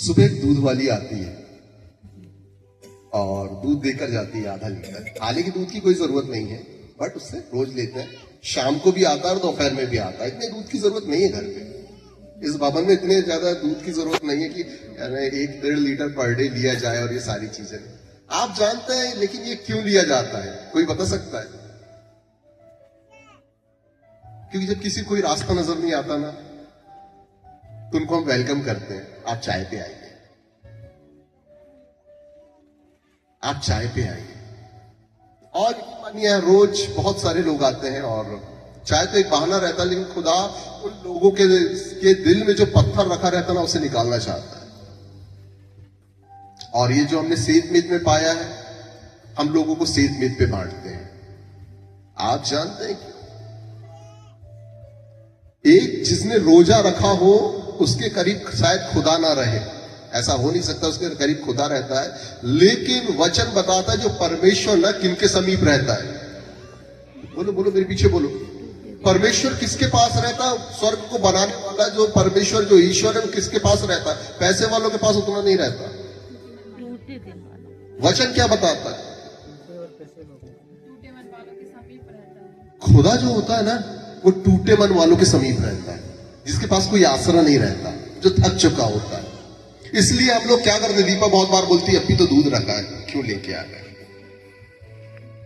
सुबह एक दूध वाली आती है और दूध देकर जाती है आधा लीटर। हालांकि दूध की कोई जरूरत नहीं है, बट उससे रोज लेते हैं। शाम को भी आता है और दोपहर में भी आता है। इतने दूध की जरूरत नहीं है घर पे। इस भवन में इतने ज्यादा दूध की जरूरत नहीं है कि 1-1.5 लीटर पर डे लिया जाए और ये सारी चीजें। आप जानते हैं, लेकिन ये क्यों लिया जाता है? कोई बता सकता है? क्योंकि जब किसी कोई रास्ता नजर नहीं आता ना, तो उनको हम वेलकम करते हैं। आप चाय पे आइए, आप चाय पे आइए। और मानिए रोज बहुत सारे लोग आते हैं और चाय तो एक बहाना रहता है, लेकिन खुदा उन लोगों के दिल में जो पत्थर रखा रहता है ना, उसे निकालना चाहता है। और ये जो हमने सेत मीत में पाया है, हम लोगों को सेत मीत पे बांटते हैं। आप जानते हैं क्यों? एक जिसने रोजा रखा हो उसके करीब शायद खुदा ना रहे, ऐसा हो नहीं सकता। उसके करीब खुदा रहता है, लेकिन वचन बताता है जो परमेश्वर ना किनके समीप रहता है। बोलो बोलो, मेरे पीछे बोलो। परमेश्वर किसके पास रहता है? स्वर्ग को बनाने वाला जो परमेश्वर, जो ईश्वर है, वो किसके पास रहता है? पैसे वालों के पास उतना नहीं रहता। वचन क्या बताता है? खुदा जो होता है ना, वो टूटे मन वालों के समीप रहता है, जिसके पास कोई आसरा नहीं रहता, जो थक चुका होता है। इसलिए हम लोग क्या करते? दीपा बहुत बार बोलती है, अभी तो दूध रखा है, क्यों लेके आ गए?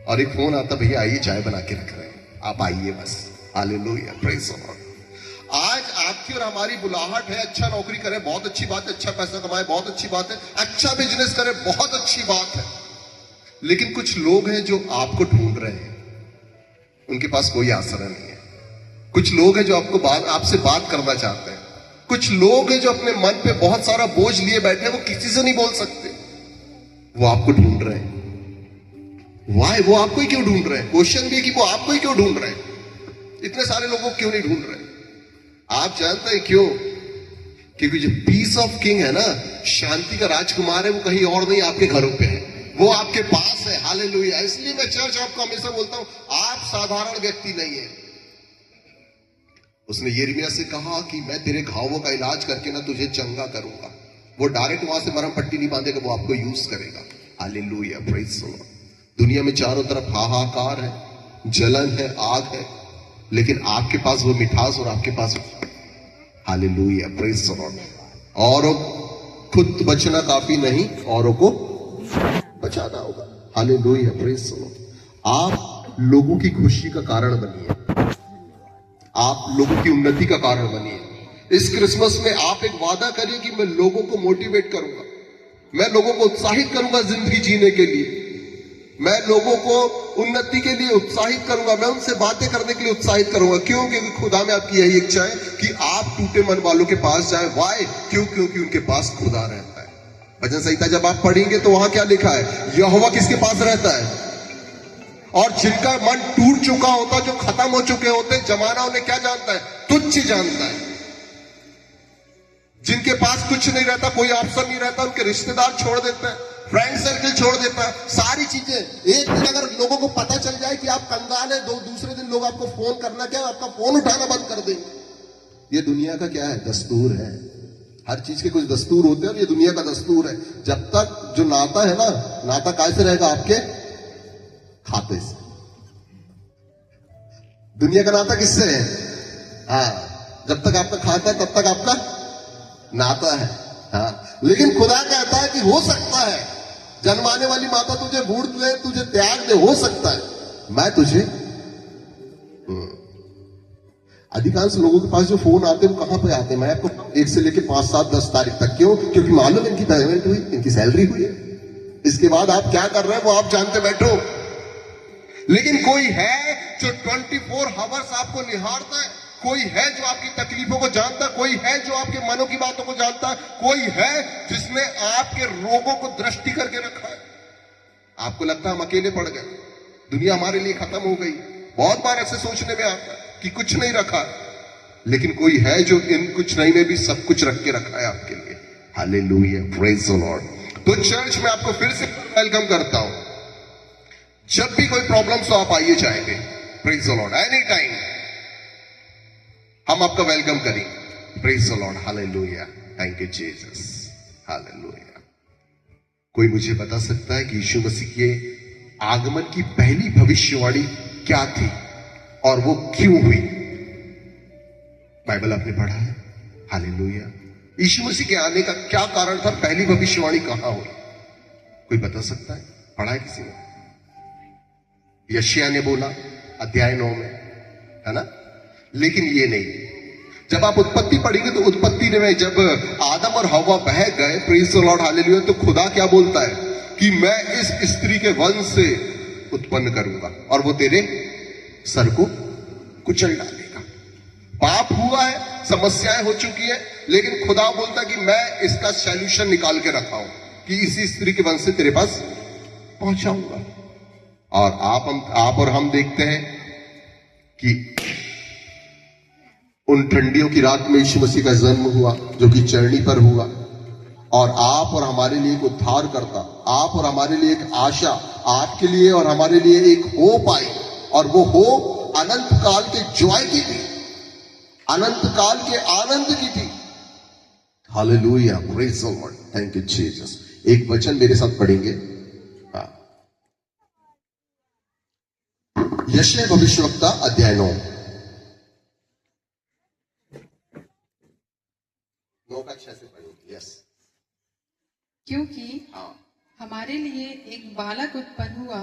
और एक फोन आता, भैया आइए चाय बना के रख रहे हैं, आप आइए बस। Hallelujah, praise the Lord. आज आपकी और हमारी बुलाहट है, अच्छा नौकरी करें, बहुत अच्छी बात है, अच्छा पैसा कमाए, बहुत अच्छी बात है, अच्छा बिजनेस करें, बहुत अच्छी बात है। लेकिन कुछ लोग हैं जो आपको ढूंढ रहे हैं, उनके पास कोई आसरा नहीं है। कुछ लोग हैं जो आपसे बात करना चाहते हैं। कुछ लोग हैं जो अपने मन पे बहुत सारा बोझ लिए बैठे, वो किसी से नहीं बोल सकते, वो आपको ढूंढ रहे हैं। वाई? वो आपको ही क्यों ढूंढ रहे हैं? क्वेश्चन भी है कि वो आपको ही क्यों ढूंढ रहे हैं? इतने सारे लोगों को क्यों नहीं ढूंढ रहे? आप जानते हैं क्यों? क्योंकि जो पीस ऑफ किंग है ना, शांति का राजकुमार है, वो कहीं और नहीं, आपके घरों पे है, वो आपके पास है। हालेलुया। इसलिए मैं चर्च आपको हमेशा बोलता हूं, आप साधारण व्यक्ति नहीं है। उसने यिर्मयाह से कहा कि मैं तेरे घावों का इलाज करके ना तुझे चंगा करूंगा। वो डायरेक्ट वहां से मरहम पट्टी नहीं बांधेगा, वो आपको यूज करेगा। Hallelujah, praise the Lord. दुनिया में चारों तरफ हाहाकार है, जलन है, आग है, लेकिन आपके पास वो मिठास और आपके पास। Hallelujah, praise the Lord. औरों खुद बचना काफी नहीं, औरों को बचाना होगा। Hallelujah, praise the Lord. आप लोगों की खुशी का कारण बनिए, आप लोगों की उन्नति का कारण बनिए। इस क्रिसमस में आप एक वादा करिए कि मैं लोगों को मोटिवेट करूंगा, मैं लोगों को उत्साहित करूंगा जिंदगी जीने के लिए, मैं लोगों को उन्नति के लिए उत्साहित करूंगा, मैं उनसे बातें करने के लिए उत्साहित करूंगा। क्यों? क्योंकि खुदा में आपकी यही इच्छा है कि आप टूटे मन वालों के पास जाएं। वाई? क्यों? क्योंकि उनके पास खुदा रहता है। भजन संहिता जब आप पढ़ेंगे तो वहां क्या लिखा है? यहोवा किसके पास रहता है? और जिनका मन टूट चुका होता, जो खत्म हो चुके होते, जमाना उन्हें क्या जानता है? तुच्छ जानता है। जिनके पास कुछ नहीं रहता, कोई ऑप्शन नहीं रहता, उनके रिश्तेदार छोड़ देते हैं, फ्रेंड सर्कल छोड़ देता है, सारी चीजें। एक दिन अगर लोगों को पता चल जाए कि आप कंगाल है, दूसरे दिन लोग आपको फोन करना, क्या आपका फोन उठाना बंद कर देंगे। ये दुनिया का क्या है? दस्तूर है। हर चीज के कुछ दस्तूर होते हैं और ये दुनिया का दस्तूर है। जब तक जो नाता है ना, नाता कैसे रहेगा? आपके खाते से। दुनिया का नाता किससे है? हाँ, जब तक आपका खाता है तब तक आपका नाता है। हाँ, लेकिन खुदा कहता है कि हो सकता है जन्माने वाली माता तुझे बूढ़ ले, तुझे त्याग दे, हो सकता है मैं तुझे। अधिकांश लोगों के पास जो फोन आते हैं वो कहां पे आते हैं? मैं आपको 1 से लेकर 5, 7, 10 तारीख तक। क्यों? क्योंकि मालूम इनकी पेमेंट हुई, इनकी सैलरी हुई है। इसके बाद आप क्या कर रहे हैं वो आप जानते बैठो। लेकिन कोई है जो 24 आवर्स आपको निहारता है, कोई है जो आपकी तकलीफों को जानता है, कोई है जो आपके मनों की बातों को जानता है, कोई है जिसने आपके रोगों को दृष्टि करके रखा है। आपको लगता है हम अकेले पड़ गए, दुनिया हमारे लिए खत्म हो गई। बहुत बार ऐसे सोचने में आता है कि कुछ नहीं रखा, लेकिन कोई है जो इन कुछ नहीं में भी सब कुछ रख के रखा है आपके लिए। Hallelujah, praise the Lord. तो चर्च में आपको फिर से वेलकम करता हूं। जब भी कोई प्रॉब्लम्स हो आप आइए चाहेंगे, praise the Lord. Any time हम आपका वेलकम करेंगे, praise the Lord. Hallelujah, thank you Jesus. Hallelujah. कोई मुझे बता सकता है कि यीशु मसीह के आगमन की पहली भविष्यवाणी क्या थी और वो क्यों हुई? बाइबल आपने पढ़ा है? हालेलुया। यीशु मसीह के आने का क्या कारण था? पहली भविष्यवाणी कहां हुई? कोई बता सकता है? पढ़ा है किसी ने? यशायाह ने बोला अध्याय 9 में, है ना? लेकिन ये नहीं। जब आप उत्पत्ति पढ़ेंगे तो उत्पत्ति में जब आदम और हवा बह गए, प्रेज़ द लॉर्ड, हालेलुया, तो खुदा क्या बोलता है कि मैं इस स्त्री के वंश से उत्पन्न करूंगा और वो तेरे सर को कुचल डालेगा। पाप हुआ है, समस्याएं हो चुकी है, लेकिन खुदा बोलता है कि मैं इसका सॉल्यूशन निकाल के रखा हूं कि इसी स्त्री के वंश से तेरे पास पहुंचाऊंगा। और आप और हम देखते हैं कि उन ठंडियों की रात में यीशु मसीह का जन्म हुआ, जो कि चरनी पर हुआ, और आप और हमारे लिए एक उद्धार करता, आप और हमारे लिए एक आशा, आपके लिए और हमारे लिए एक होप आई, और वो होप अनंत काल के जॉय की थी, अनंत काल के आनंद की थी। Hallelujah, praise the Lord, thank you Jesus. एक वचन मेरे साथ पढ़ेंगे, यशायाह भविष्यवक्ता अध्याय 9 का 6 से पढ़ेंगे। यस। क्योंकि हमारे लिए एक बालक उत्पन्न हुआ,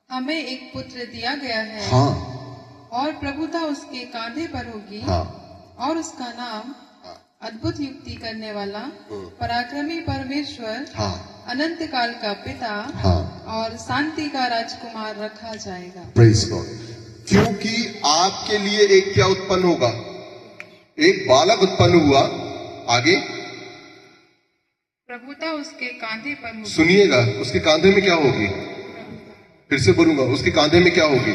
हमें एक पुत्र दिया गया है, और प्रभुता उसके कांधे पर होगी, और उसका नाम अद्भुत युक्ति करने वाला, पराक्रमी परमेश्वर, अनंत काल का पिता, और शांति का राजकुमार रखा जाएगा। Praise God. क्योंकि आपके लिए एक क्या उत्पन्न होगा? एक बालक उत्पन्न हुआ। आगे, प्रभुता उसके कांधे पर होगी। सुनिएगा, उसके कांधे में क्या होगी? फिर से बोलूंगा, उसके कांधे में क्या होगी?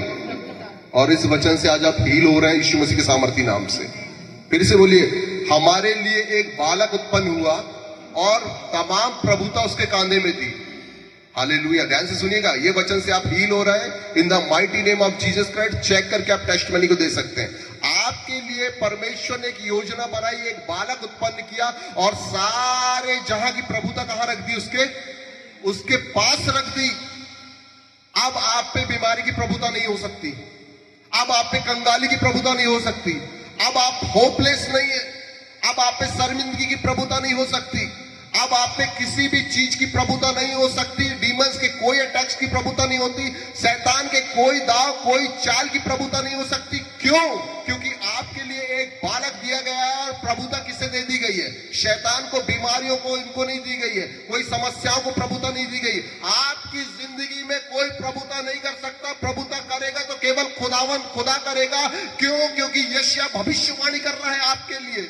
और इस वचन से आज आप हील हो रहे हैं यीशु मसीह के सामर्थी नाम से। फिर से बोलिए, हमारे लिए एक बालक उत्पन्न हुआ और तमाम प्रभुता उसके कांधे में थी। हालेलुया, ध्यान से सुनिएगा, ये वचन से आप हील हो रहे हैं in the mighty name of Jesus Christ. Check करके आप टेस्टमनी को दे सकते हैं। आपके लिए परमेश्वर ने एक योजना बनाई, एक बालक उत्पन्न किया, और सारे जहां की प्रभुता कहां रख दी? उसके पास रख दी। अब आप पे बीमारी की प्रभुता नहीं हो सकती, अब आप पे कंगाली की प्रभुता नहीं हो सकती, अब आप होपलेस नहीं है, अब आप पे शर्मिंदगी की प्रभुता नहीं हो सकती, अब आप पे किसी भी चीज की प्रभुता नहीं हो सकती, डीमंस के कोई अटैक्स की प्रभुता नहीं होती, शैतान के कोई दाव, कोई चाल की प्रभुता नहीं हो सकती। क्यों? क्योंकि आपके लिए एक बालक दिया गया है। और प्रभुता किसे दे दी गई है? शैतान को, बीमारियों को, इनको नहीं दी गई है, कोई समस्याओं को प्रभुता नहीं दी गई। आपकी जिंदगी में कोई प्रभुता नहीं कर सकता। प्रभुता करेगा तो केवल खुदा करेगा। क्यों? क्योंकि यशायाह भविष्यवाणी कर रहा है आपके लिए।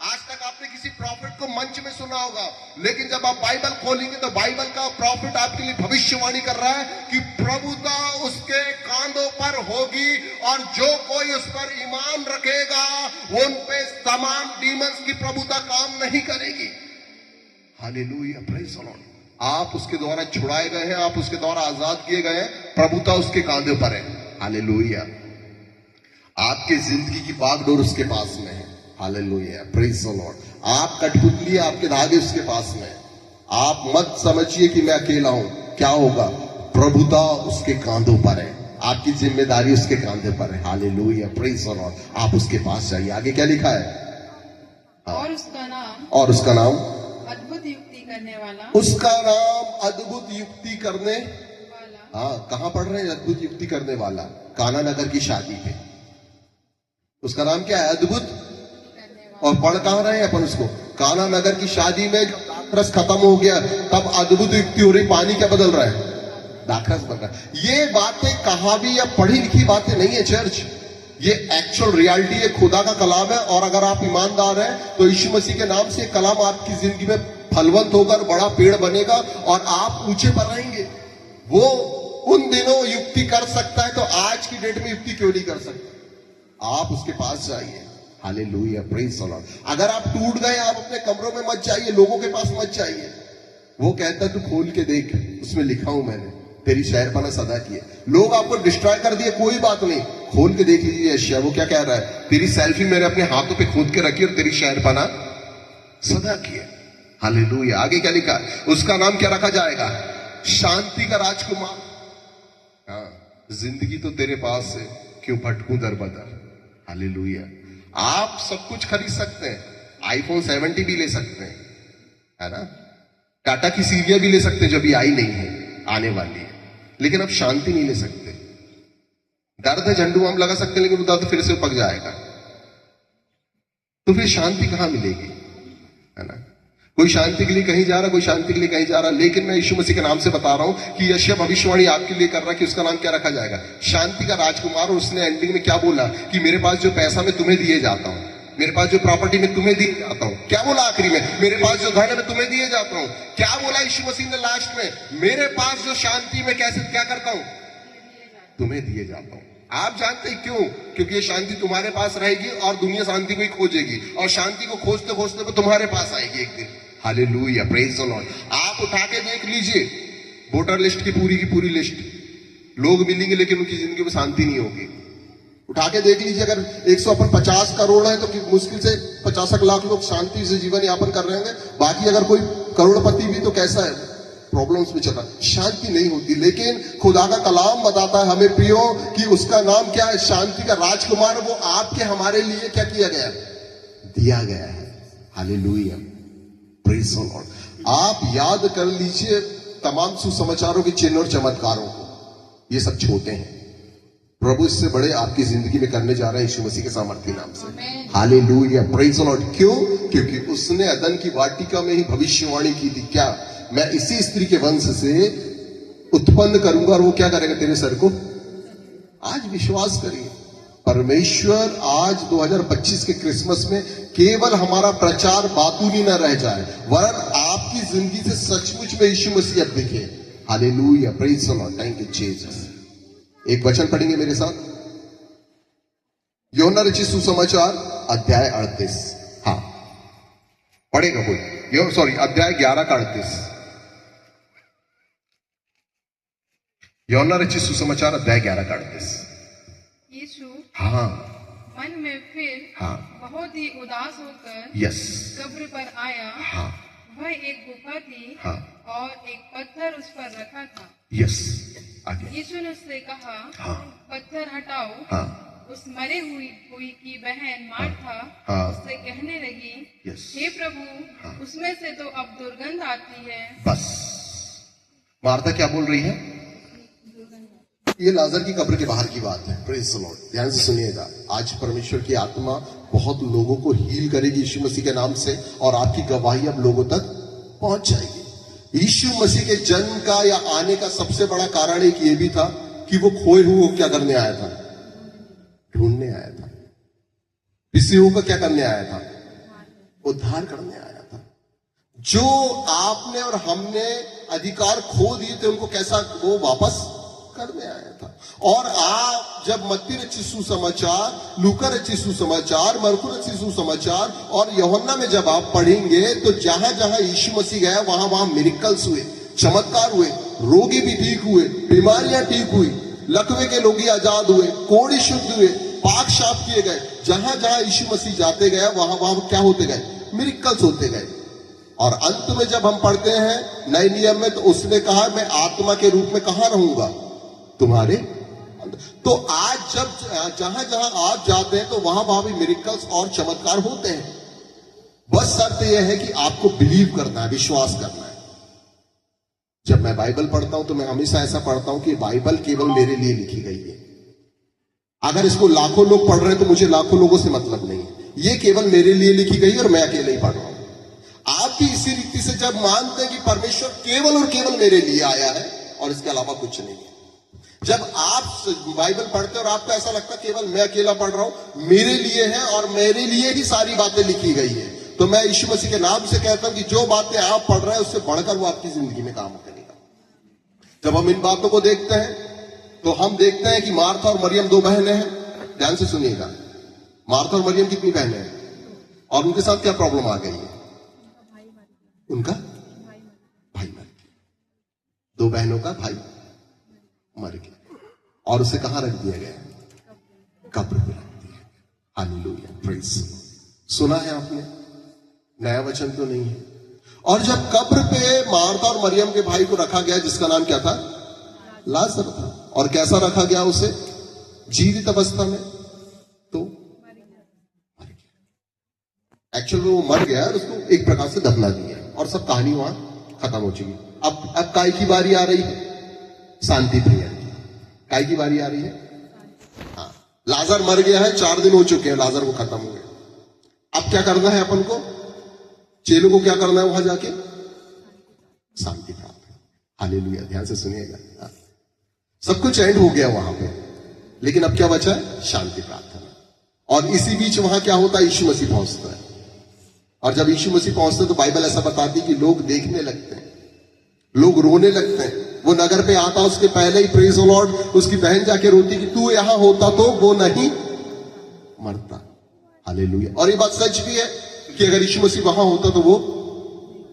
आज तक आपने किसी प्रॉफिट को मंच में सुना होगा, लेकिन जब आप बाइबल खोलेंगे तो बाइबल का प्रॉफिट आपके लिए भविष्यवाणी कर रहा है कि प्रभुता उसके कांधों पर होगी, और जो कोई उस पर ईमान रखेगा वो उन पे तमाम डीमंस की प्रभुता काम नहीं करेगी। Hallelujah, praise the Lord. आप उसके द्वारा छुड़ाए गए हैं, आप उसके द्वारा आजाद किए गए हैं, प्रभुता उसके कांधों पर है। हालेलुया। आपकी जिंदगी की बागडोर उसके पास में है। Hallelujah, praise the Lord. आप कठपुतली, आपके धागे उसके पास में। आप मत समझिए कि मैं अकेला हूं। क्या होगा? प्रभुता उसके कांधों पर है, आपकी जिम्मेदारी उसके कांधे पर है। Hallelujah, praise the Lord. आप उसके पास जाइए। आगे क्या लिखा है? और उसका नाम अद्भुत युक्ति करने वाला। उसका नाम अद्भुत युक्ति करने वाला। कहां पढ़ रहे हैं? अद्भुत युक्ति करने वाला। काना नगर की शादी पे उसका नाम क्या है? अद्भुत। और पढ़ कहां रहे हैं अपन उसको? काना नगर की शादी में दाखरस खत्म हो गया, तब अद्भुत युक्ति हो रही। पानी क्या बदल रहा है? दाखरस बन रहा है। ये बातें कहां भी या पढ़ी लिखी बातें नहीं है चर्च, ये एक्चुअल रियलिटी है, खुदा का कलाम है। और अगर आप ईमानदार हैं तो यीशु मसीह के नाम से कलाम आपकी जिंदगी में फलवंत होकर बड़ा पेड़ बनेगा और आप ऊंचे पर रहेंगे। वो उन दिनों युक्ति कर सकता है तो आज की डेट में युक्ति क्यों नहीं कर सकता? आप उसके पास जाइए। Hallelujah, praise the Lord. अगर आप टूट गए, आप अपने कमरों में मत जाइए, लोगों के पास मत जाइए। वो कहता है तू खोल के देख, उसमें लिखा हूं मैंने, तेरी शहरपना सदा की है। लोग आपको डिस्ट्रॉय कर दिए, कोई बात नहीं, खोल के देख लीजिए यशायाह वो क्या कह रहा है। तेरी सेल्फी मैंने अपने हाथों पे खोद के रखी और तेरी शहरपना सदा की है। हालेलुया। आगे क्या लिखा है? उसका नाम क्या रखा जाएगा? शांति का राजकुमार। हाँ, जिंदगी तो तेरे पास है, क्यों भटकूं दर बदर। हालेलुया। आप सब कुछ खरीद सकते हैं, आईफोन 70 भी ले सकते हैं, है ना, टाटा की सीरिया भी ले सकते हैं जो अभी आई नहीं है, आने वाली है, लेकिन अब शांति नहीं ले सकते। दर्द है, झंडू आम लगा सकते हैं, लेकिन वो दर्द फिर से पक जाएगा, तो फिर शांति कहां मिलेगी, है ना। कोई शांति के लिए कहीं जा रहा, कोई शांति के लिए कहीं जा रहा, लेकिन मैं यीशु मसीह के नाम से बता रहा हूं कि यशायाह भविष्यवाणी आपके लिए कर रहा है कि उसका नाम क्या रखा जाएगा? शांति का राजकुमार। और उसने एंडिंग में क्या बोला कि मेरे पास जो पैसा मैं तुम्हें दिए जाता हूं, मेरे पास जो प्रॉपर्टी में तुम्हें दिए जाता हूं। क्या बोला आखिरी में? मेरे पास जो धन है मैं तुम्हें दिए जाता हूं। क्या बोला यीशु मसीह ने लास्ट में? मेरे पास जो शांति मैं कैसे क्या करता हूं? तुम्हें दिए जाता हूं। आप जानते हैं क्यों? क्योंकि ये शांति तुम्हारे पास रहेगी और दुनिया शांति को ही खोजेगी, और शांति को खोजते खोजते वो तुम्हारे पास आएगी एक दिन। Hallelujah, praise the Lord. आप उठा के देख लीजिए वोटर लिस्ट की पूरी लिस्ट, लोग मिलेंगे लेकिन उनकी जिंदगी में शांति नहीं होगी। उठा के देख लीजिए, अगर 150 करोड़ है तो मुश्किल से 50 लाख लोग शांति से जीवन यापन कर रहे होंगे। बाकी अगर कोई करोड़पति भी तो कैसा है, प्रॉब्लम्स में चला, शांति नहीं होती। लेकिन खुदा का कलाम बताता है हमें प्रियो कि उसका नाम क्या है? शांति का राजकुमार। वो आपके हमारे लिए क्या किया गया है? दिया गया है। Hallelujah, praise the Lord. आप याद कर लीजिए तमाम सुसमाचारों के चिन्ह और चमत्कारों को, ये सब छोटे हैं। प्रभु इससे बड़े आपकी जिंदगी में करने जा रहे हैं यीशु मसीह के सामर्थ्य नाम से। Hallelujah, praise the Lord. क्यों? क्योंकि उसने अदन की वाटिका में ही भविष्यवाणी की थी। क्या? मैं इसी स्त्री के वंश से उत्पन्न करूंगा और वो क्या करेगा? तेरे सर को। आज विश्वास करिए, परमेश्वर आज 2025 के क्रिसमस में केवल हमारा प्रचार बातूनी न रह जाए, वरन आपकी जिंदगी से सचमुच में यीशु मसीह अब दिखे। Hallelujah, praise the Lord, thank you Jesus. एक वचन पढ़ेंगे मेरे साथ, यूहन्ना रचित सुसमाचार अध्याय 38। हाँ, पढ़ेगा कोई? सॉरी, अध्याय 11 का 38। यूहन्ना रचित सुसमाचार अध्याय 11 का 38। यीशु हाँ मन में फिर बहुत ही उदास होकर यस कब्र पर आया। हाँ, वह एक गुफा थी हाँ, और एक पत्थर उस पर रखा था। यस, आगे। यीशु ने उससे कहा, हाँ, पत्थर हटाओ। हाँ, उस मरे हुई की बहन मार्था हाँ, उससे कहने लगी, यस, हे प्रभु, उसमें से तो अब दुर्गंध आती है। बस। मार्था क्या बोल रही है? ये लाजर की कब्र के बाहर की बात है। प्रेज द लॉर्ड, ध्यान से सुनिएगा। आज परमेश्वर की आत्मा बहुत लोगों को हील करेगी यीशु मसीह के नाम से, और आपकी गवाही अब लोगों तक पहुंच जाएगी। यीशु मसीह के जन्म का या आने का सबसे बड़ा कारण एक ये भी था कि वो खोए हुए को क्या करने आया था? ढूंढने आया था। पिसे हुए को क्या करने आया था? उद्धार करने आया था। जो आपने और हमने अधिकार खो दिए थे उनको कैसा वो वापस करने आया था। और आप जब मत्ती रचित सुसमाचार, लूका रचित सुसमाचार, मरकु रचित सुसमाचार और यूहन्ना में जब आप पढ़ेंगे तो जहां जहां यीशु मसीह गया वहां वहां मिरेकल्स हुए, चमत्कार हुए, रोगी भी ठीक हुए, बीमारियां ठीक हुई, लकवे के लोग आजाद हुए, कोढ़ी शुद्ध हुए, पाक साफ किए गए। जहां जहां यीशु मसीह जाते गए वहां वहां क्या होते गए? मिरेकल्स होते गए। और अंत में जब हम पढ़ते हैं नए नियम में, तो उसने कहा मैं आत्मा के रूप में कहां रहूंगा? तुम्हारे अंदर। तो आज जब जहां जहां आप जाते हैं तो वहां वहां भी मिरेकल्स और चमत्कार होते हैं। बस शर्त यह है कि आपको बिलीव करना है, विश्वास करना है। जब मैं बाइबल पढ़ता हूं तो मैं हमेशा ऐसा पढ़ता हूं कि बाइबल केवल मेरे लिए लिखी गई है। अगर इसको लाखों लोग पढ़ रहे हैं तो मुझे लाखों लोगों से मतलब नहीं है। ये केवल मेरे लिए लिखी गई और मैं अकेले ही पढ़ रहा हूं। आप भी इसी रीति से जब मानते हैं कि परमेश्वर केवल और केवल मेरे लिए आया है और इसके अलावा कुछ नहीं है। जब आप बाइबल पढ़ते हैं और आपको ऐसा लगता है केवल मैं अकेला पढ़ रहा हूं, मेरे लिए है और मेरे लिए ही सारी बातें लिखी गई है, तो मैं यीशु मसीह के नाम से कहता हूं कि जो बातें आप पढ़ रहे हैं उससे बढ़कर वो आपकी जिंदगी में काम करेगा। जब हम इन बातों को देखते हैं तो हम देखते हैं कि मार्था और मरियम दो बहनें हैं। ध्यान से सुनिएगा, मार्था और मरियम कितनी बहनें हैं और उनके साथ क्या प्रॉब्लम आ गई है? उनका भाई मर गया। दो बहनों का भाई मर गया और उसे कहां रख दिया गया? कब्र पे रख दिया। Hallelujah, praise. सुना है आपने? नया वचन तो नहीं है। और जब कब्र पे मार्था और मरियम के भाई को रखा गया, जिसका नाम क्या था? लाजर था। और कैसा रखा गया उसे? जीवित अवस्था में। तो एक्चुअली वो मर गया और उसको एक प्रकार से दफना दिया और सब कहानी वहां खत्म हो चुकी। अब काय की बारी आ रही है? शांति प्रिय की। काय की बारी आ रही है? हाँ, लाजर मर गया है, 4 दिन हो चुके हैं, लाजर को खत्म हो गया। अब क्या करना है अपन को? चेलों को क्या करना है वहां जाके? शांति प्राप्त। हालेलुया, ध्यान से सुनिएगा। हाँ। सब कुछ एंड हो गया वहां पे, लेकिन अब क्या बचा है? शांति प्राप्त होना। और इसी बीच वहां क्या होता है? यीशु मसीह पहुंचता है। और जब यीशु मसीह पहुंचते तो बाइबल ऐसा बताती कि लोग देखने लगते हैं, लोग रोने लगते हैं। वो नगर पे आता, उसके पहले ही प्रेज द लॉर्ड, उसकी बहन जाके रोती कि तू यहां होता तो वो नहीं मरता। हालेलुया। और ये बात सच भी है कि अगर यीशु मसीह वहां होता तो वो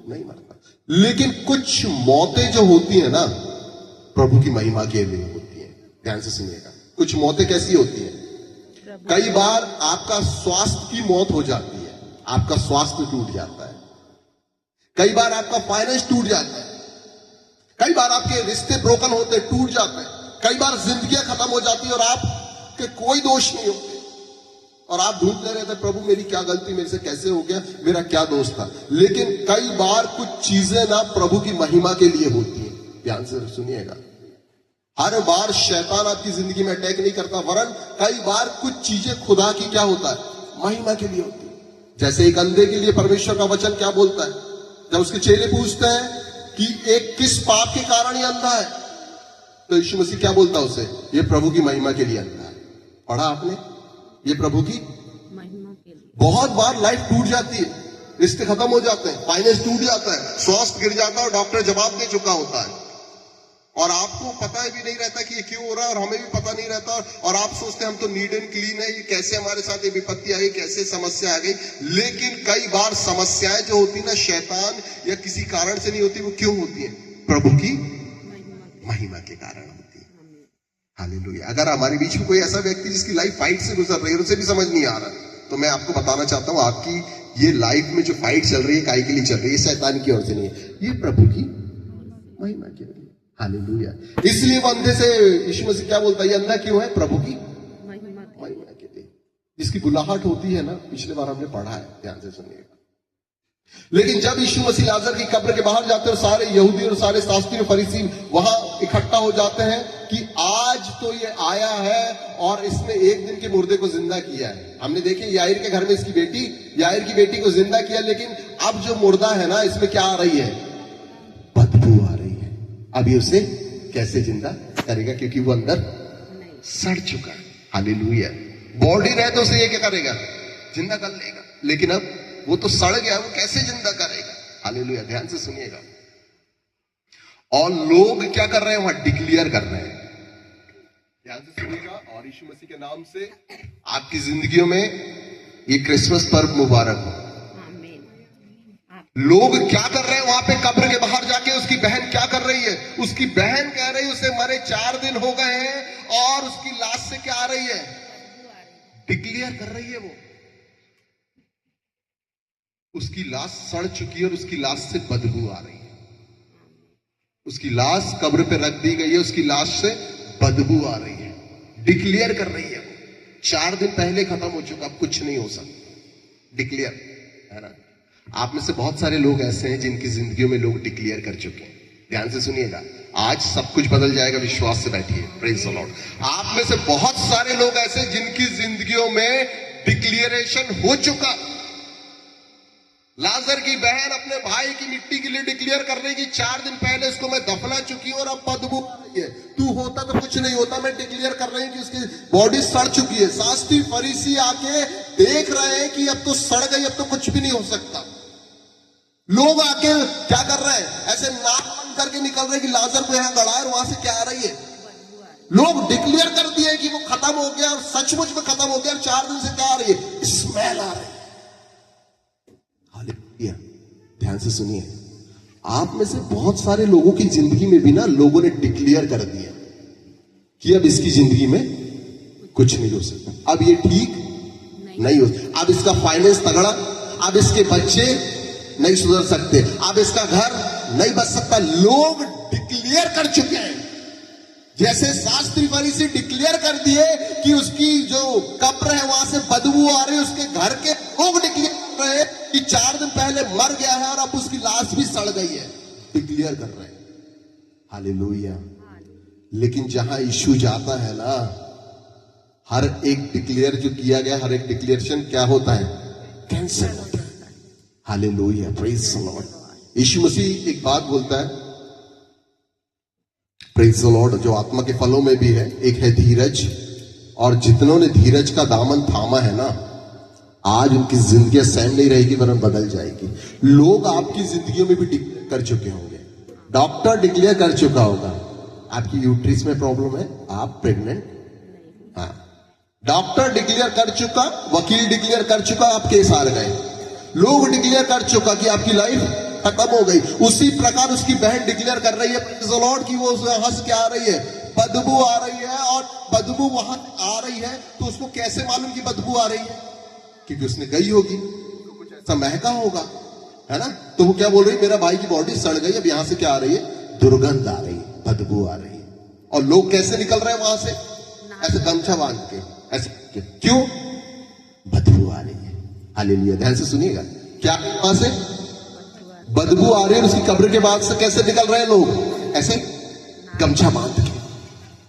नहीं मरता। लेकिन कुछ मौतें जो होती है ना, प्रभु की महिमा के लिए होती है। ध्यान से सुनिएगा। कुछ मौतें कैसी होती है? कई बार आपका स्वास्थ्य की मौत हो जाती है, आपका स्वास्थ्य टूट जाता है। कई बार आपका फाइनेंस टूट जाता है। कई बार आपके रिश्ते ब्रोकन होते, टूट जाते हैं। कई बार जिंदगियां खत्म हो जाती है और आपके कोई दोष नहीं होते और आप ढूंढते रहते, प्रभु मेरी क्या गलती, मेरे से कैसे हो गया, मेरा क्या दोष था। लेकिन कई बार कुछ चीजें ना प्रभु की महिमा के लिए होती है। ध्यान से सुनिएगा। हर बार शैतान आपकी जिंदगी में अटैक नहीं करता, वरन कई बार कुछ चीजें खुदा की क्या होता है? महिमा के लिए होती है। जैसे एक अंधे के लिए परमेश्वर का वचन क्या बोलता है? जब उसके चेले पूछते हैं कि एक किस पाप के कारण ये अंधा है, तो यीशु मसीह क्या बोलता है उसे? ये प्रभु की महिमा के लिए अंधा है। पढ़ा आपने? ये प्रभु की महिमा के लिए। बहुत बार लाइफ टूट जाती है, रिश्ते खत्म हो जाते हैं, फाइनेंस टूट जाता है, स्वास्थ्य गिर जाता है और डॉक्टर जवाब दे चुका होता है और आपको पता भी नहीं रहता कि ये क्यों हो रहा है और हमें भी पता नहीं रहता। और आप सोचते हैं हम तो नीट एंड क्लीन है, ये कैसे हमारे साथ ये विपत्ति आ गई, कैसे समस्या आ गई। लेकिन कई बार समस्याएं जो होती ना शैतान या किसी कारण से नहीं होती, वो क्यों होती है? प्रभु की महिमा के कारण होती है। हालेलुया। अगर हमारे बीच में कोई ऐसा व्यक्ति जिसकी लाइफ फाइट से गुजर रही है, उसे भी समझ नहीं आ रहा, तो मैं आपको बताना चाहता हूं, आपकी ये लाइफ में जो फाइट चल रही है, काय के लिए चल रही है? शैतान की ओर से नहीं है, ये प्रभु की महिमा के लिए। हालेलुया। इसलिए वो अंधे से यीशु मसीह क्या बोलता है? ये अंधा क्यों है? प्रभु की महिमा के लिए। जिसकी बुलाहट होती है ना, पिछले बार हमने पढ़ा है, ध्यान से सुनिएगा। लेकिन जब यीशु मसीह लाजर की कब्र के बाहर जाते हैं और सारे यहूदी और सारे शास्त्री और फरीसी वहां इकट्ठा हो जाते हैं कि आज तो ये आया है और इसने एक दिन के मुर्दे को जिंदा किया है। हमने देखे याईर के घर में इसकी बेटी, याईर की बेटी को जिंदा किया, लेकिन अब जो मुर्दा है ना, इसमें क्या आ रही है? बदबू आ रही है। अब ये उसे कैसे जिंदा करेगा? क्योंकि वो अंदर सड़ चुका है। हालेलुया। बॉडी रहे तो उसे ये क्या करेगा? जिंदा कर लेगा। लेकिन अब वो तो सड़ गया, वो कैसे जिंदा करेगा? हालेलुया। ध्यान से सुनिएगा। और लोग क्या कर रहे हैं? वहां डिक्लेयर कर रहे हैं। ध्यान से सुनिएगा। और यीशु मसीह के नाम से आपकी जिंदगियों में ये क्रिसमस पर्व मुबारक हो। लोग क्या कर रहे हैं वहां पे कब्र के बाहर जाके? उसकी बहन क्या कर रही है? उसकी बहन कह रही है उसे मरे 4 दिन हो गए हैं और उसकी लाश से क्या आ रही है? डिक्लेयर कर रही है वो। उसकी लाश सड़ चुकी है और उसकी लाश से बदबू आ रही है। उसकी लाश कब्र पे रख दी गई है, उसकी लाश से बदबू आ रही है। डिक्लेयर कर रही है वो। 4 दिन पहले खत्म हो चुका, अब कुछ नहीं हो सकता। डिक्लेयर है ना। आप में से बहुत सारे लोग ऐसे हैं जिनकी जिंदगियों में लोग डिक्लेयर कर चुके हैं। ध्यान से सुनिएगा। आज सब कुछ बदल जाएगा, विश्वास से बैठिए। Praise the Lord. आप में से बहुत सारे लोग ऐसे जिनकी जिंदगियों में डिक्लेरेशन हो चुका। लाजर की बहन अपने भाई की मिट्टी के लिए डिक्लेयर कर रही कि 4 दिन पहले उसको मैं दफना चुकी हूं और अब बदबू आ रही है। तू होता तो कुछ नहीं होता। मैं डिक्लेयर कर रही हूं कि उसकी बॉडी सड़ चुकी है। शास्त्री फरीसी आके देख रहे हैं कि अब तो सड़ गई, अब तो कुछ भी नहीं हो सकता। लोग आके क्या कर रहे हैं? ऐसे नाक बंद करके निकल रहे कि लाजर को यहां गड़ा है और वहां से क्या आ रही है? लोग डिक्लेयर कर दिए कि वो खत्म हो गया और सचमुच में खत्म हो गया। 4 दिन से क्या आ रही है? स्मेल आ रही है। हालेलुया। ध्यान से सुनिए। आप में से बहुत सारे लोगों की जिंदगी में भी ना लोगों ने डिक्लेयर कर दिया कि अब इसकी जिंदगी में कुछ नहीं हो सकता, अब ये ठीक नहीं हो, अब इसका फाइनेंस तगड़ा, अब इसके बच्चे नहीं सुधर सकते, अब इसका घर नहीं बच सकता। लोग डिक्लेयर कर चुके हैं, जैसे शास्त्री फरीसी डिक्लेयर कर दिए कि उसकी जो कब्र है वहां से बदबू आ रही है, उसके घर के लोग डिक्लेयर कर रहे हैं कि 4 दिन पहले मर गया है और अब उसकी लाश भी सड़ गई है, डिक्लेयर कर रहे हैं। हालेलुया। लेकिन जहां यीशु जाता है ना, हर एक डिक्लेयर जो किया गया, हर एक डिक्लेरेशन क्या होता है? कैंसिल होता है। Hallelujah, praise the Lord. Yeshu Masih एक बात बोलता है, प्रेज द लॉर्ड, जो आत्मा के फलों में भी है, एक है धीरज, और जितनों ने धीरज का दामन थामा है ना, आज उनकी जिंदगी सेम नहीं रहेगी वरन बदल जाएगी। लोग आपकी जिंदगियों में भी डिक्लेयर कर चुके होंगे, डॉक्टर डिक्लेयर कर चुका होगा आपकी यूट्रिस में प्रॉब्लम है, आप प्रेग्नेंट, हाँ, डॉक्टर डिक्लेयर कर चुका, वकील डिक्लेयर कर चुका, आप केस हार गए, लोग डिक्लेयर कर चुका कि आपकी लाइफ खत्म हो गई। उसी प्रकार उसकी बहन डिक्लेयर कर रही है प्रेज़ द लॉर्ड कि वो हंस के आ रही है, बदबू आ रही है, और बदबू वहां आ रही है तो उसको कैसे मालूम कि बदबू आ रही है? क्योंकि उसने गई होगी, कुछ ऐसा महका होगा, है ना? तो वो क्या बोल रही है, मेरा भाई की बॉडी सड़ गई, अब यहां से क्या आ रही है? दुर्गंध आ रही है, बदबू आ रही है। और लोग कैसे निकल रहे हैं वहां से? ऐसे गमछा बांध के, ऐसे। क्यों? बदबू आ रही है। हालेलुया, ध्यान से सुनिएगा, क्या वहां से बदबू आ रही है, उसकी कब्र के बाद से कैसे निकल रहे हैं लोग? ऐसे गमछा बांध के।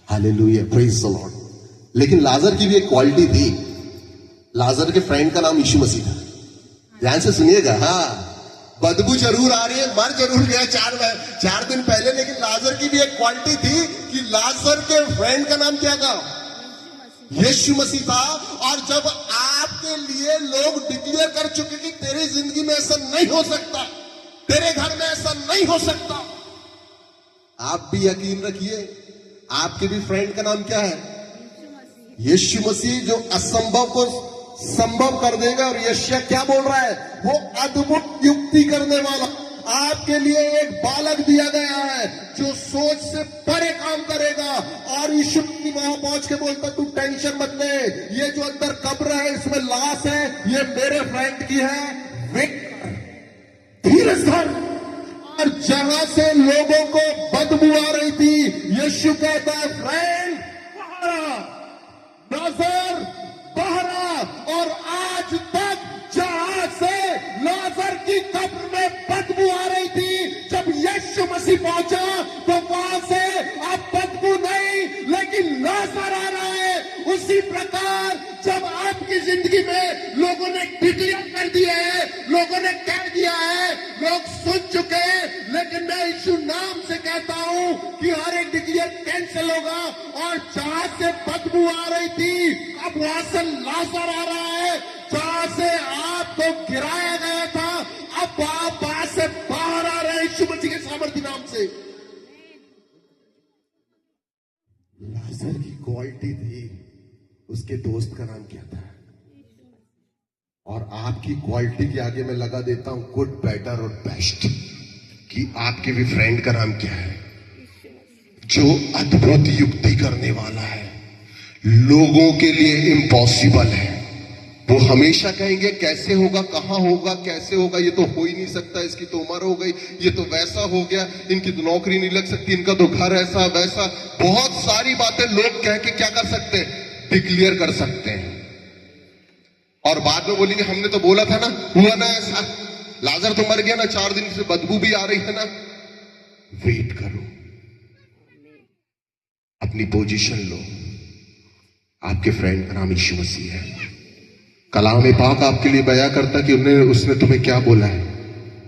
Hallelujah, praise the Lord. लेकिन लाजर की भी एक क्वालिटी थी, लाजर के फ्रेंड का नाम यीशु मसीह था। ध्यान से सुनिएगा, हाँ, बदबू जरूर आ रही है, मर जरूर गया 4 दिन पहले, लेकिन लाजर की भी एक क्वालिटी थी कि लाजर के फ्रेंड का नाम क्या था? यीशु मसीह था। और जब आपके लिए लोग डिक्लेयर कर चुके कि तेरी जिंदगी में ऐसा नहीं हो सकता, तेरे घर में ऐसा नहीं हो सकता, आप भी यकीन रखिए, आपके भी फ्रेंड का नाम क्या है? यीशु मसीह, जो असंभव को संभव कर देगा। और यशायाह क्या बोल रहा है? वो अद्भुत युक्ति करने वाला। आपके लिए एक बालक दिया गया है जो सोच से परे काम करेगा। और यीशु वहां पहुंच के बोलता, तू टेंशन मत ले, ये जो अंदर कब्र है, इसमें लाश है, ये मेरे फ्रेंड की है, धीरज धर। और जहां से लोगों को बदबू आ रही थी, यीशु कहता है, फ्रेंड लाजर बाहर आ। और आज तक जहां से लाजर की कब्र में बदबू आ रही थी, जब यीशु मसीह पहुंचा तो वहां से अब बदबू नहीं, लेकिन लाजर आ रहा है। उसी प्रकार जब आपकी जिंदगी में लोगों ने डिक्लेयर कर दिया है, लोगों ने कह दिया है, लोग सुन चुके हैं, लेकिन मैं यीशु नाम से कहता हूं कि हर एक डिक्लेयर कैंसिल होगा। और जहां से बदबू आ रही थी, अब वहां से लाजर आ रहा है। जहां से आपको गिराया गया था, अब आप वहां से बाहर आ रहे हैं यीशु मसीह के सामर्थ्य नाम से। लाजर की क्वालिटी थी, उसके दोस्त का नाम क्या था? और आपकी क्वालिटी के आगे मैं लगा देता हूं गुड, बेटर और बेस्ट, कि आपके भी फ्रेंड का नाम क्या है? जो अद्भुत युक्ति करने वाला है, लोगों के लिए इम्पॉसिबल है। वो हमेशा कहेंगे कैसे होगा, कहां होगा, कैसे होगा, ये तो हो ही नहीं सकता, इसकी तो उम्र हो गई, ये तो वैसा हो गया, इनकी तो नौकरी नहीं लग सकती, इनका तो घर ऐसा वैसा, बहुत सारी बातें लोग कह के क्या कर सकते हैं? डिक्लेयर कर सकते हैं। और बाद में बोलेंगे हमने तो बोला था ना, हुआ ना ऐसा, लाजर तो मर गया ना, 4 दिन से बदबू भी आ रही है ना। वेट करो, अपनी पोजीशन लो। आपके फ्रेंड का नाम यीशु मसीह है। कलाम पाक आपके लिए बयां करता कि उसने तुम्हें क्या बोला है?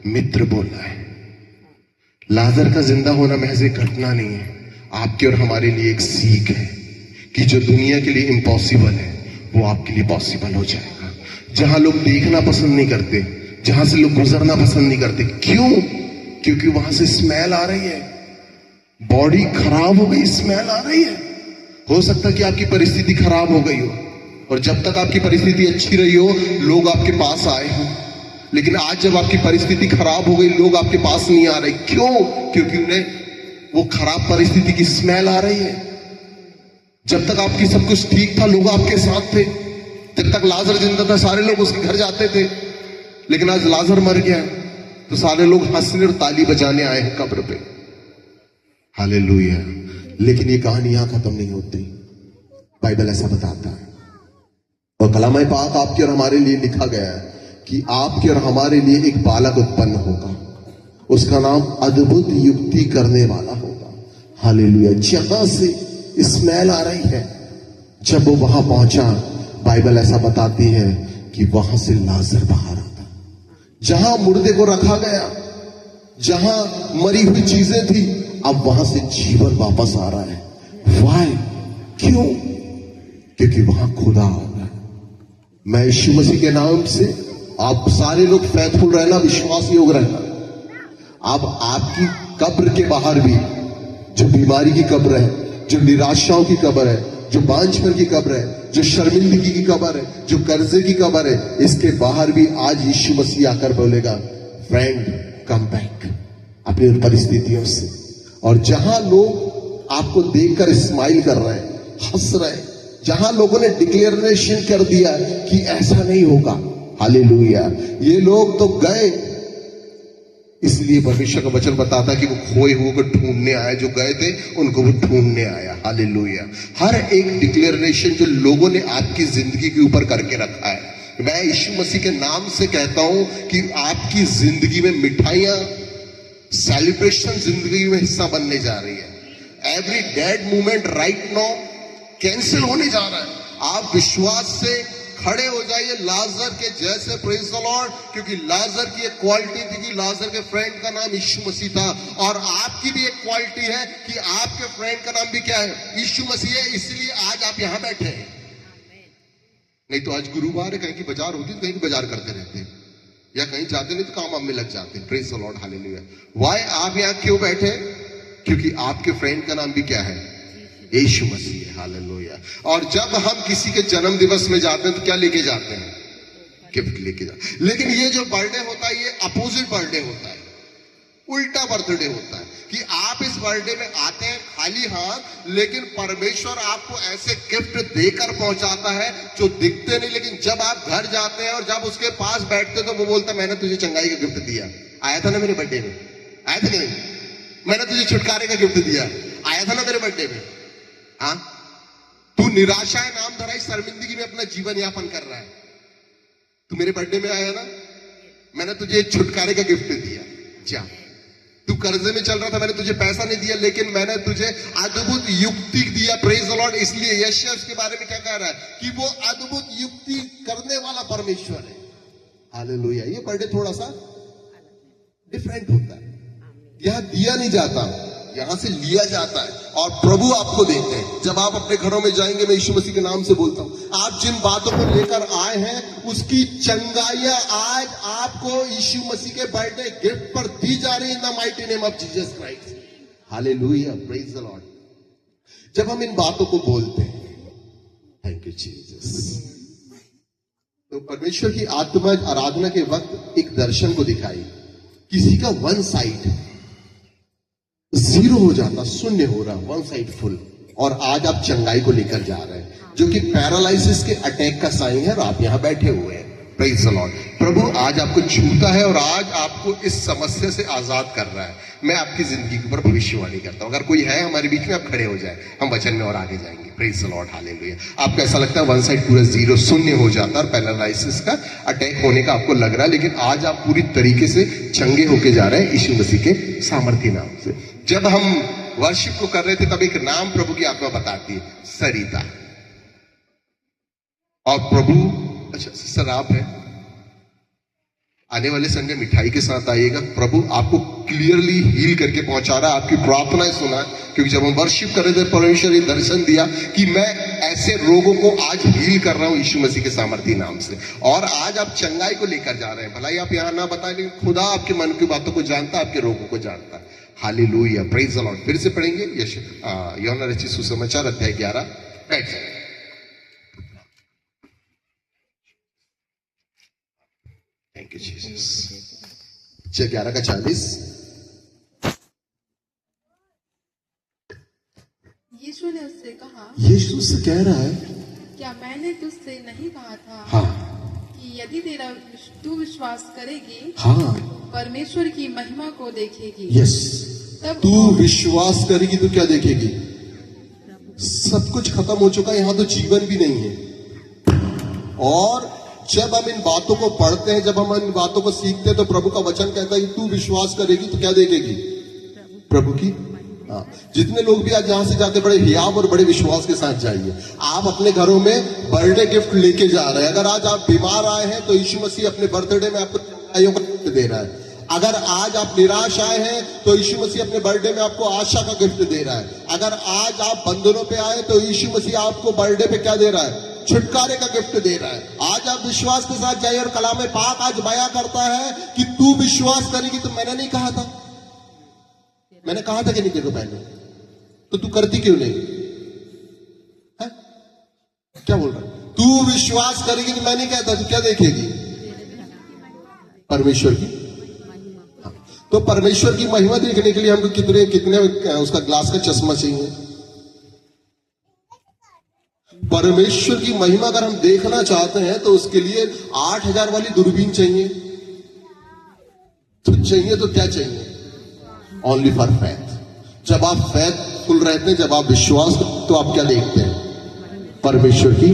मित्र बोला है। लाजर का जिंदा होना महज एक घटना नहीं है, आपके और हमारे लिए एक सीख है कि जो दुनिया के लिए इम्पॉसिबल है वो आपके लिए पॉसिबल हो जाएगा। जहां लोग देखना पसंद नहीं करते, जहां से लोग गुजरना पसंद नहीं करते, क्यों? क्योंकि वहां से स्मेल आ रही है, बॉडी खराब हो गई, स्मेल आ रही है। हो सकता है कि आपकी परिस्थिति खराब हो गई हो, और जब तक आपकी परिस्थिति अच्छी रही हो लोग आपके पास आए हो, लेकिन आज जब आपकी परिस्थिति खराब हो गई लोग आपके पास नहीं आ रहे। क्यों? क्योंकि उन्हें वो खराब परिस्थिति की स्मेल आ रही है। जब तक आपकी सब कुछ ठीक था लोग आपके साथ थे, जब तक लाजर जिंदा था सारे लोग उसके घर जाते थे, लेकिन आज लाजर मर गया, तो सारे लोग हंसने और ताली बजाने आए हैं कब्र पे। हालेलुया। लेकिन ये कहानी यहां खत्म नहीं होती। बाइबल ऐसा बताता है और कलाम पाक आपके और हमारे लिए लिखा गया है कि आपके और हमारे लिए एक बालक उत्पन्न होगा, उसका नाम अद्भुत युक्ति करने वाला होगा। हालेलुया। जहां से स्मेल आ रही है, जब वो वहां पहुंचा, बाइबल ऐसा बताती है कि वहां से लाजर बाहर आता। जहां मुर्दे को रखा गया, जहां मरी हुई चीजें थी, अब वहां से जीवन वापस आ रहा है। वाई? क्यों? क्योंकि वहां खुदा आ रहा है। मैं यीशु मसीह के नाम से आप सारे लोग फैथफुल रहना, विश्वास योग रहना। अब आपकी कब्र के बाहर भी, जो बीमारी की कब्र है, जो निराशाओं की कब्र है, जो बांझपन की कब्र है, जो शर्मिंदगी की कब्र है, जो कर्जे की कब्र है, इसके बाहर भी आज यीशु मसीह आकर बोलेगा, फ्रेंड कम बैक अपनी उन परिस्थितियों से। और जहां लोग आपको देखकर स्माइल कर रहे हैं, हंस रहे हैं, जहां लोगों ने डिक्लेरेशन कर दिया कि ऐसा नहीं होगा, हालेलुया, ये लोग तो गए। इसलिए परमेश्वर का वचन बताता कि वो खोए हुए को ढूंढने आया, जो गए थे उनको वो ढूंढने आया। हालेलुया। हर एक डिक्लेरेशन जो लोगों ने आपकी जिंदगी के ऊपर करके रखा है, मैं यीशु मसीह के नाम से कहता हूं कि आपकी जिंदगी में मिठाइयां, सेलिब्रेशन जिंदगी में हिस्सा बनने जा रही है। Every dead movement right now cancel होने जा रहा है। आप विश्वास से खड़े हो जाइए लाजर के जैसे, प्रेज द लॉर्ड, क्योंकि लाजर की एक क्वालिटी थी कि लाजर के फ्रेंड का नाम यीशु मसीह था, और आपकी भी एक क्वालिटी है कि आपके फ्रेंड का नाम भी क्या है? यीशु मसीह है। इसलिए आज आप यहां बैठे हैं। नहीं तो आज गुरुवार है, कहीं की बाजार होती तो कहीं की बाजार करते रहते, या कहीं जाते नहीं तो काम वाम में लग जाते। Praise the Lord, hallelujah. Why आप यहां क्यों बैठे? क्योंकि आपके फ्रेंड का नाम भी क्या है? यीशु मसीह है। हालेलुया। और जब हम किसी के जन्म दिवस में जाते हैं तो क्या लेके जाते हैं? गिफ्ट लेके जाते हैं। लेकिन ये जो बर्थडे होता है, ये अपोजिट बर्थडे होता है, उल्टा बर्थडे होता है कि आप इस बर्थडे में आते हैं खाली हाथ, लेकिन परमेश्वर आपको ऐसे गिफ्ट देकर पहुंचाता है जो दिखते नहीं, लेकिन जब आप घर जाते हैं और जब उसके पास बैठते तो वो बोलता, मैंने तुझे चंगाई का गिफ्ट दिया, आया था ना मेरे बर्थडे में, आया था नहीं? मैंने तुझे छुटकारे का गिफ्ट दिया, आया था ना मेरे बर्थडे में। हाँ, तू निराशा है, नाम धराई, शर्मिंदगी में अपना जीवन यापन कर रहा है, तू मेरे बर्थडे में आया ना, मैंने तुझे एक छुटकारे का गिफ्ट दिया। जा, तू कर्जे में चल रहा था, मैंने तुझे पैसा नहीं दिया, लेकिन मैंने तुझे अद्भुत युक्ति दिया। Praise the Lord. इसलिए यशायाह उसके बारे में क्या कह रहा है कि वो अद्भुत युक्ति करने वाला परमेश्वर है। हालेलुया। ये बर्थडे थोड़ा सा डिफरेंट होता है। यहां दिया नहीं जाता, यहां से लिया जाता है और प्रभु आपको देते हैं। जब आप अपने घरों में जाएंगे, मैं यीशु मसीह के नाम से बोलता हूं, आप जिन बातों को लेकर आए हैं उसकी चंगाइयां आज आपको यीशु मसीह के बर्थडे गिफ्ट पर दी जा रही है, इन the mighty name of Jesus Christ. Hallelujah, praise the Lord. जब हम इन बातों को बोलते हैं, थैंक यू जीसस, तो परमेश्वर की आत्मा आराधना के वक्त एक दर्शन को दिखाई। किसी का वन साइड जीरो हो जाता, शून्य हो रहा, वन साइड फुल, और आज आप चंगाई को लेकर जा रहे हैं, जो कि पैरालिसिस के अटैक का साइन है, और आप यहां बैठे हुए हैं। Praise the Lord. प्रभु आज आपको छूता है और आज आपको इस समस्या से आजाद कर रहा है। मैं आपकी जिंदगी के ऊपर भविष्यवाणी करता हूं। अगर कोई है हमारे बीच में, आप खड़े हो जाए, हम वचन में और आगे जाएंगे। Praise the Lord, hallelujah. आपको ऐसा लगता है वन साइड पूरा जीरो, शून्य हो जाता है और पैरालिसिस का अटैक होने का आपको लग रहा है, लेकिन आज आप पूरी तरीके से चंगे होके जा रहे हैं यीशु मसीह के सामर्थ्य नाम से। जब हम वर्शिप को कर रहे थे, तब एक नाम प्रभु की आत्मा बताती है, सरिता। और प्रभु, अच्छा सर आप है, आने वाले संडे मिठाई के साथ आइएगा। प्रभु आपको क्लियरली हील करके पहुंचा रहा है, आपकी प्रार्थनाएं सुना, क्योंकि जब हम वर्शिप कर रहे थे, परमेश्वर ने दर्शन दिया कि मैं ऐसे रोगों को आज हील कर रहा हूं यीशु मसीह के सामर्थ्य नाम से। और आज आप चंगाई को लेकर जा रहे हैं। भलाई आप यहां ना बताएं, लेकिन खुदा आपके मन की बातों को जानता है, आपके रोगों को जानता है। Hallelujah, praise the Lord. फिर से पढ़ेंगे यूहन्ना रचित सुसमाचार अध्याय 11। बैठ जाए। Thank you Jesus. 11 का 40। यीशु ने उससे कहा, यीशु से कह रहा है, क्या मैंने तुझसे नहीं कहा था हाँ, कि यदि तू विश्वास करेगी हाँ, परमेश्वर की महिमा को देखेगी। यस, तब तू विश्वास करेगी तो क्या देखेगी? सब कुछ खत्म हो चुका है, यहां तो जीवन भी नहीं है। और जब हम इन बातों को पढ़ते हैं, जब हम इन बातों को सीखते हैं, तो प्रभु का वचन कहता है कि तू विश्वास करेगी तो क्या देखेगी? प्रभु की। हाँ, जितने लोग भी आज यहां से जाते, बड़े हियाव और बड़े विश्वास के साथ जाइए। आप अपने घरों में बर्थडे गिफ्ट लेके जा रहे हैं। अगर आज आप बीमार आए हैं तो यीशु मसीह अपने बर्थडे में आपको चंगाइयों का गिफ्ट दे रहा है। अगर आज आप निराश आए हैं तो यीशु मसीह अपने बर्थडे में आपको आशा का गिफ्ट दे रहा है। अगर आज आप बंधनों पे आए तो यीशु मसीह आपको बर्थडे पे क्या दे रहा है? छुटकारे का गिफ्ट दे रहा है। आज आप विश्वास के साथ जाइए। और कलाम पाक आज बयां करता है कि तू विश्वास करेगी। तो मैंने नहीं कहा था, मैंने कहा था कि नहीं तेरे को पहले, तो तू करती क्यों नहीं है? क्या बोल रहा है? तू विश्वास करेगी तो मैं नहीं कहता, तू क्या देखेगी? परमेश्वर की। हाँ, तो परमेश्वर की महिमा देखने के लिए हमको कितने कितने उसका ग्लास का चश्मा चाहिए? परमेश्वर की महिमा अगर हम देखना चाहते हैं तो उसके लिए 8000 वाली दूरबीन चाहिए। तो चाहिए तो क्या चाहिए? Only for faith. जब आप फैथफुल रहते हैं, जब आप विश्वास, तो आप क्या देखते हैं? परमेश्वर की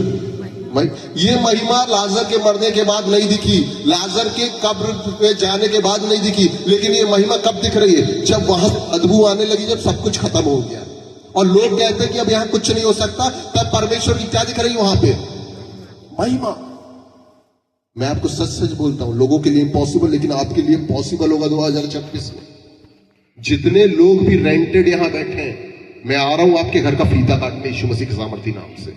ये महिमा लाजर के मरने के बाद नहीं दिखी, लाजर के कब्र पे जाने के बाद नहीं दिखी, लेकिन ये महिमा कब दिख रही है? जब वहां बदबू आने लगी, जब सब कुछ खत्म हो गया और लोग कहते हैं कि अब यहां कुछ नहीं हो सकता, तब परमेश्वर की क्या दिख रही है वहां पे? महिमा। मैं आपको सच सच बोलता हूं, लोगों के लिए इम्पॉसिबल, लेकिन आपके लिए पॉसिबल होगा 2026 में। जितने लोग भी रेंटेड यहां बैठे हैं, मैं आ रहा हूं आपके घर का फीता काटने यीशु मसीह के सामर्थी नाम से।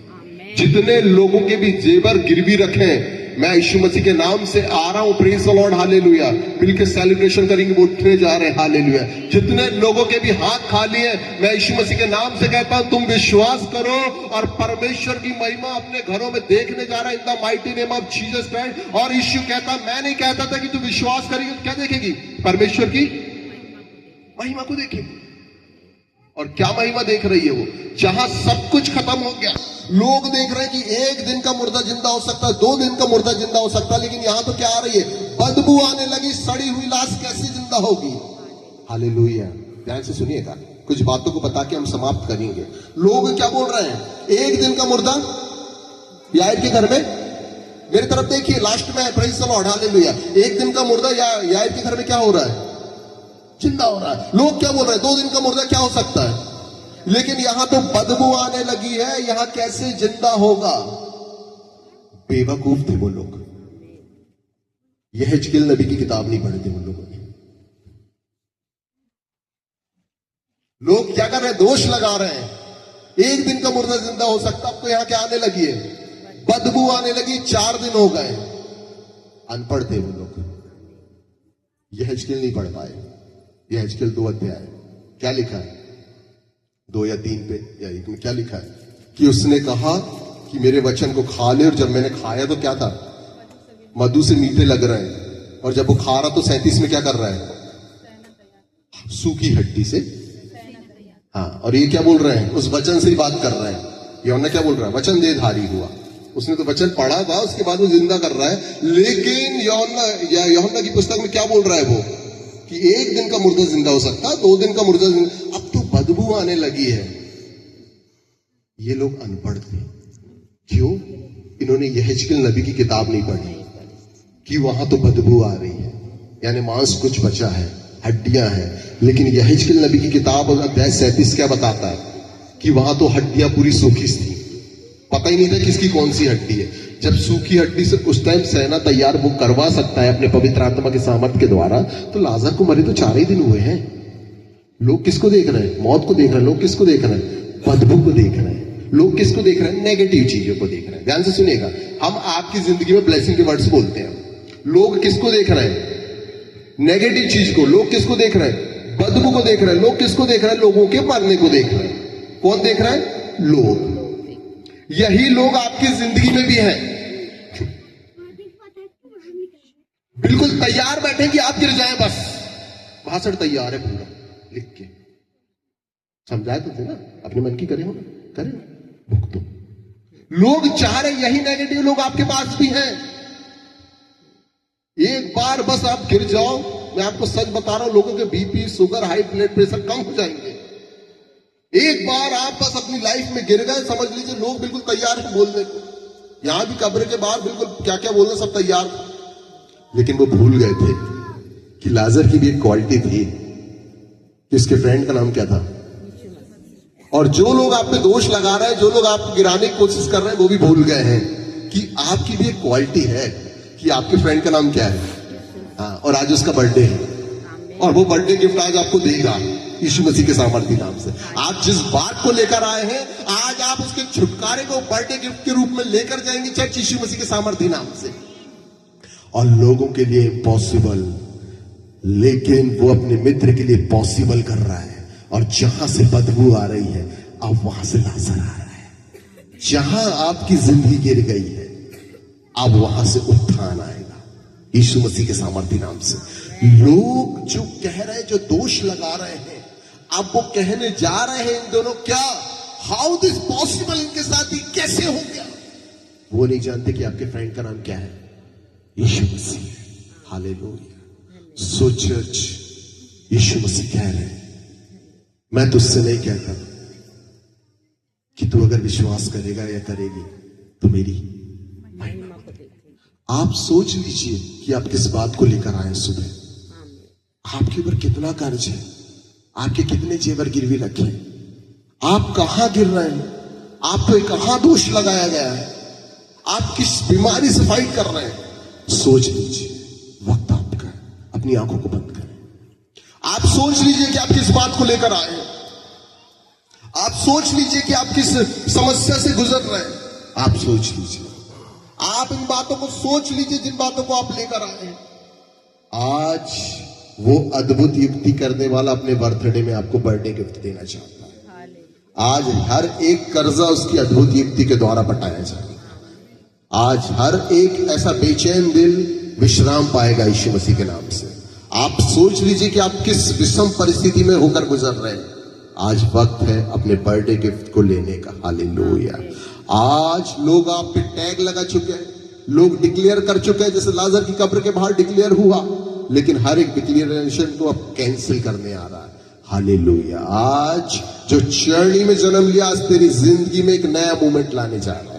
जितने लोगों के भी जेवर गिरवी रखे हैं, मैं यीशु मसीह के नाम से आ रहा हूं। Praise the Lord, hallelujah. मिलकर सेलिब्रेशन करेंगे, वो उठने जा रहे हैं, हालेलुया। जितने लोगों के भी हाथ खाली हैं, मैं यीशु मसीह के नाम से कहता हूं, तुम विश्वास करो और परमेश्वर की महिमा अपने घरों में देखने जा रहा है, इन the mighty name of Jesus Christ. और यीशु कहता, मैं नहीं कहता था कि तू विश्वास करेगी तो क्या देखेगी? परमेश्वर की महिमा को देखेगी। और क्या महिमा देख रही है वो? जहां सब कुछ खत्म हो गया, लोग देख रहे हैं कि एक दिन का मुर्दा जिंदा हो सकता है, 2 दिन का मुर्दा जिंदा हो सकता है, लेकिन यहां तो क्या आ रही है? बदबू आने लगी। सड़ी हुई लाश कैसे जिंदा होगी? हालेलुया। ध्यान से सुनिएगा, कुछ बातों को बता के हम समाप्त करेंगे। लोग क्या बोल रहे हैं? एक दिन का मुर्दा याईर के घर में, मेरी तरफ देखिए, लास्ट में प्रेज़ द लॉर्ड, हालेलुया। एक दिन का मुर्दा याईर के घर में क्या हो रहा है? जिंदा हो रहा है। लोग क्या बोल रहे हैं? 2 दिन का मुर्दा क्या हो सकता है? लेकिन यहां तो बदबू आने लगी है, यहां कैसे जिंदा होगा? बेवकूफ थे वो लोग। यह हिजकिय्याह नबी की किताब नहीं पढ़े थे उन लोगों ने। लोग क्या कर रहे हैं? दोष लगा रहे हैं, एक दिन का मुर्दा जिंदा हो सकता। अब तो यहां क्या आने लगी है? बदबू आने लगी। 4 दिन हो गए। अनपढ़ थे वो लोग, यह हिजकिय्याह नहीं पढ़ पाए। यह हिजकिय्याह 2 अध्याय क्या लिखा है? 2 या 3 पे या 1 में क्या लिखा है? कि उसने कहा कि मेरे वचन को खा ले। और जब मैंने खाया तो क्या था? मधु से मीठे लग रहे हैं। और जब वो खा रहा तो 37 में क्या कर रहा है? सूखी हड्डी से। हाँ, और ये क्या बोल रहे हैं? उस वचन से ही बात कर रहे हैं। यूहन्ना क्या बोल रहा है? वचन देहधारी हुआ। उसने तो वचन पढ़ा था, उसके बाद वो जिंदा कर रहा है। लेकिन यूहन्ना की पुस्तक में क्या बोल रहा है वो? कि एक दिन का मुर्दा जिंदा हो सकता, 2 दिन का मुर्दा जिंदा। अब तो बदबू आने लगी है। ये लोग अनपढ़ थे। क्यों? इन्होंने यह हिजकिय्याह नबी की किताब नहीं पढ़ी कि वहां तो बदबू आ रही है, यानी मांस कुछ बचा है, हड्डियां हैं। लेकिन यह हिजकिय्याह नबी की किताब अध्याय 37 क्या बताता है? कि वहां तो हड्डियां पूरी सूखी थी, पता ही नहीं था किसकी कौन सी हड्डी है। जब सूखी हड्डी से उस टाइम सेना तैयार वो करवा सकता है अपने पवित्र आत्मा के सामर्थ के द्वारा, तो लाजर को मरे तो 4 ही दिन हुए हैं। लोग किसको देख रहे हैं? मौत को देख रहे हैं। लोग किसको देख रहे हैं? बदबू को देख रहे हैं। लोग किसको देख रहे हैं? नेगेटिव चीजों को देख रहे हैं। ध्यान से सुनिएगा, हम आपकी जिंदगी में ब्लेसिंग के वर्ड्स बोलते हैं। लोग किसको देख रहे हैं? नेगेटिव चीज को। लोग किसको देख रहे हैं? बदबू को देख रहे हैं। लोग किसको देख रहे हैं? लोगों के मरने को देख रहे हैं। कौन देख रहा है? लोग। यही लोग आपकी जिंदगी में भी हैं। बिल्कुल तैयार बैठे कि आप गिर जाएं, बस भाषण तैयार है पूरा लिख के। समझाए तो थे ना, अपने मन की करे हो ना, करे भुगतो। लोग चाह रहे, यही नेगेटिव लोग आपके पास भी हैं। एक बार बस आप गिर जाओ, मैं आपको सच बता रहा हूं, लोगों के BP, sugar, high blood pressure कम हो जाएंगे। एक बार आप बस अपनी लाइफ में गिर गए, समझ लीजिए लोग बिल्कुल तैयार हैं बोलने को। यहां भी कब्र के बाहर बिल्कुल क्या क्या बोलना सब तैयार था, लेकिन वो भूल गए थे कि लाजर की भी एक क्वालिटी थी कि उसके फ्रेंड का नाम क्या था। और जो लोग आप पे दोष लगा रहे हैं, जो लोग आपको गिराने की कोशिश कर रहे हैं, वो भी भूल गए हैं कि आपकी भी एक क्वालिटी है कि आपके फ्रेंड का नाम क्या है। हाँ, और आज उसका बर्थडे है और वो बर्थडे गिफ्ट आज आपको देगा यीशु मसीह के सामर्थी नाम से। आप जिस बात को लेकर आए हैं, आज आप उसके छुटकारे को बर्थडे गिफ्ट के रूप में लेकर जाएंगे चर्च यीशु मसीह के सामर्थी नाम से। और लोगों के लिए इम्पॉसिबल, लेकिन वो अपने मित्र के लिए पॉसिबल कर रहा है। और जहां से बदबू आ रही है, अब वहां से लाजर आ रहा है। जहां आपकी जिंदगी गिर गई है, अब वहां से उत्थान आएगा यीशु मसीह के सामर्थी नाम से। लोग जो कह रहे हैं, जो दोष लगा रहे हैं, अब वो कहने जा रहे हैं इन दोनों क्या, हाउ दिस पॉसिबल, इनके साथ ही कैसे हो गया। वो नहीं जानते कि आपके फ्रेंड का नाम क्या है, यीशु मसीह। हालेलुया। सो चर्च, यीशु मसीह कह रहे हैं, मैं तुझसे नहीं कहता कि तू अगर विश्वास करेगा या करेगी तो मेरी महिमा करेगी। आप सोच लीजिए कि आप किस बात को लेकर आए सुबह। आपके ऊपर कितना कर्ज है, आपके कितने जेवर गिरवी रखे, आप कहां गिर रहे हैं, आप पे कहां दोष लगाया गया है, आप किस बीमारी से फाइट कर रहे हैं। सोच लीजिए, वक्त आपका है, अपनी आंखों को बंद करें। आप सोच लीजिए कि आप किस बात को लेकर आए हैं। आप सोच लीजिए कि आप किस समस्या से गुजर रहे हैं। आप सोच लीजिए, आप इन बातों को सोच लीजिए जिन बातों को आप लेकर आए हैं। आज वो अद्भुत युक्ति करने वाला अपने बर्थडे में आपको बर्थडे गिफ्ट देना चाहता है। आज हर एक कर्जा उसकी अद्भुत युक्ति के द्वारा पटाया जाएगा। आज हर एक ऐसा बेचैन दिल विश्राम पाएगा यीशु मसीह के नाम से। आप सोच लीजिए कि आप किस विषम परिस्थिति में होकर गुजर रहे हैं। आज वक्त है अपने बर्थडे गिफ्ट को लेने का। हालेलुया। आज लोग आप पे टैग लगा चुके हैं, लोग डिक्लेयर कर चुके हैं, जैसे लाजर की कब्र के बाहर डिक्लेयर हुआ, लेकिन हर एक डिक्लेरेशन को अब कैंसिल करने आ रहा है। हालेलुया। आज जो चर्नी में जन्म लिया, आज तेरी जिंदगी में एक नया मोमेंट लाने जा रहा है।